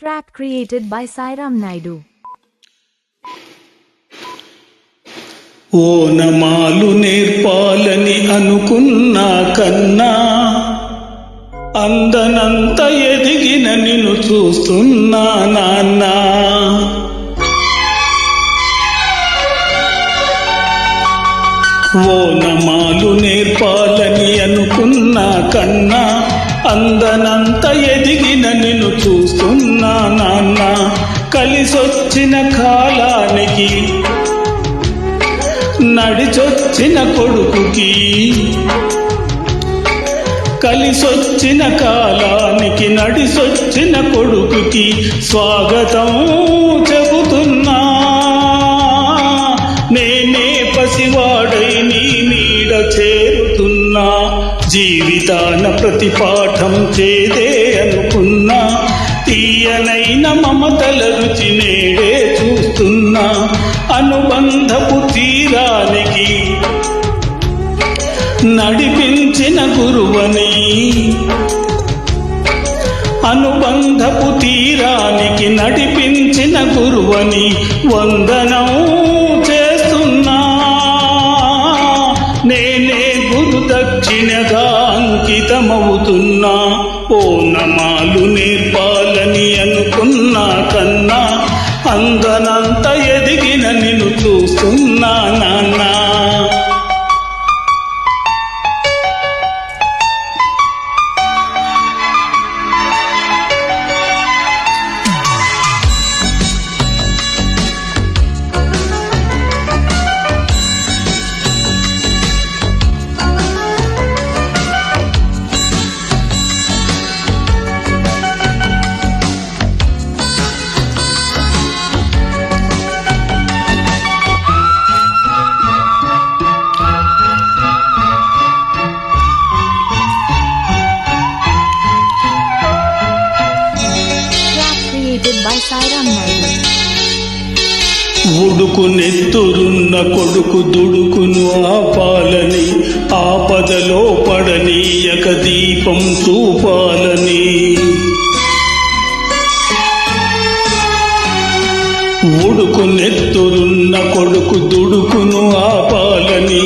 Track created by Sairam Naidu. ఓనమాలు నేర్పాలని అనుకున్నా కన్నా అందనంత ఎదిగిన నిన్ను చూస్తున్నా నాన్న. ఓనమాలు నేర్పాలని అనుకున్నా కన్నా అందనంత ఎదిగిన నిన్ను చూస్తున్నా నాన్న. కలిసొచ్చిన కాలానికి నడిచొచ్చిన కొడుకుకి, కలిసొచ్చిన కాలానికి నడిసొచ్చిన కొడుకుకి స్వాగతం చెబుతున్నా. నేనే పసివాడై నీ నీడ చేరుతున్నా. జీవితాన ప్రతి పాఠం చేదే అనుకున్నా. తీయనైన మమతల రుచి నేడే చూస్తున్నా. అనుబంధపు తీరానికి నడిపించిన గురువని, అనుబంధపు తీరానికి నడిపించిన గురువని వందనం చేస్తున్నా. నేనే గురు దక్షిణగా అంకితమవుతున్నా. ఓనమాలు నేర్పాలని అనుకున్నా కన్నా అందనంత ఎదిగిన నిన్ను చూస్తున్నా నాన్న. by Sairam Naidu. ఉడుకు నెత్తురున్న కొడుకు దుడుకును ఆపాలని, ఆపదలో పడనీయక దీపం చూపాలని. ఉడుకు నెత్తురున్న కొడుకు దుడుకును ఆపాలని,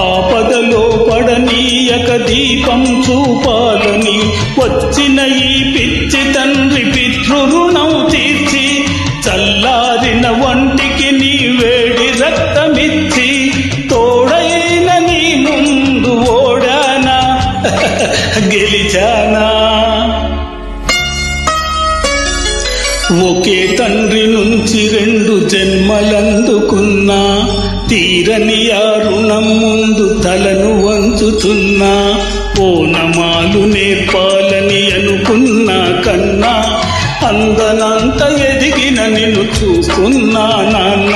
ఆపదలో పడనీయక దీపం చూపాలని. వచ్చిన ఈ పిచ్చి తండ్రి పితృరుణం తీర్చి, చల్లారిన వంటికి నీ వేడి రక్తమిచ్చి, తోడైన నీ ముందు ఓడానా గెలిచానా. ఒకే తండ్రి నుంచి 2 జన్మలందుకున్నా. తీరని ఆ రుణం ముందు తలను వంచుతున్నా. ఓనమాలు నేర్పాలని అనుకున్నా కన్నా అందనంత ఎదిగిన నిన్ను చూస్తున్నా నాన్న.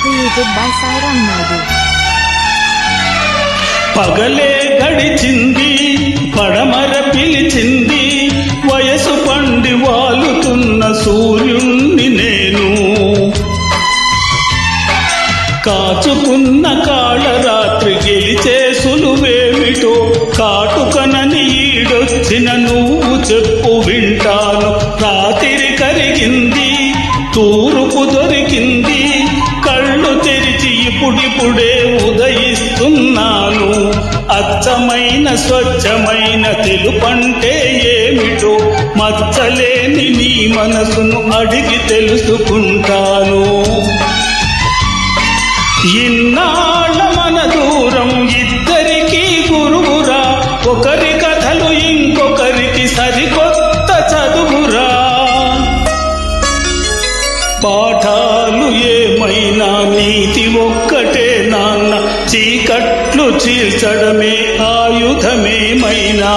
Created by Sairam Naidu. పగలే గడిచింది, పడమర పిలిచింది, వయసు పండి వాలుతున్న సూర్యుణ్ణి నేను. కాచుకున్న కాళరాత్రి గెలిచే సులువేమిటో, కాటుకనని ఈడొచ్చిన నువ్వు చెప్పు వింటాను. రాత్రి కరిగింది, తూర్పు దొరికింది, కళ్ళు తెరిచి ఇప్పుడిప్పుడే ఉదయిస్తున్నాను. అచ్చమైన స్వచ్ఛమైన తెలుపంటే ఏమిటో, మచ్చలేని నీ మనసును అడిగి తెలుసుకుంటాను. ఇన్నాళ్ళ మన దూరం ఇద్దరికీ గురువురా, ఒకరి కథలు ఇంకొకరికి సరికొత్త చదువురా. పాఠాలు ఏమైనా నీతి ఒక్కటే నాన్న, చీకట్లు చీల్చడమే ఆయుధమేమైనా.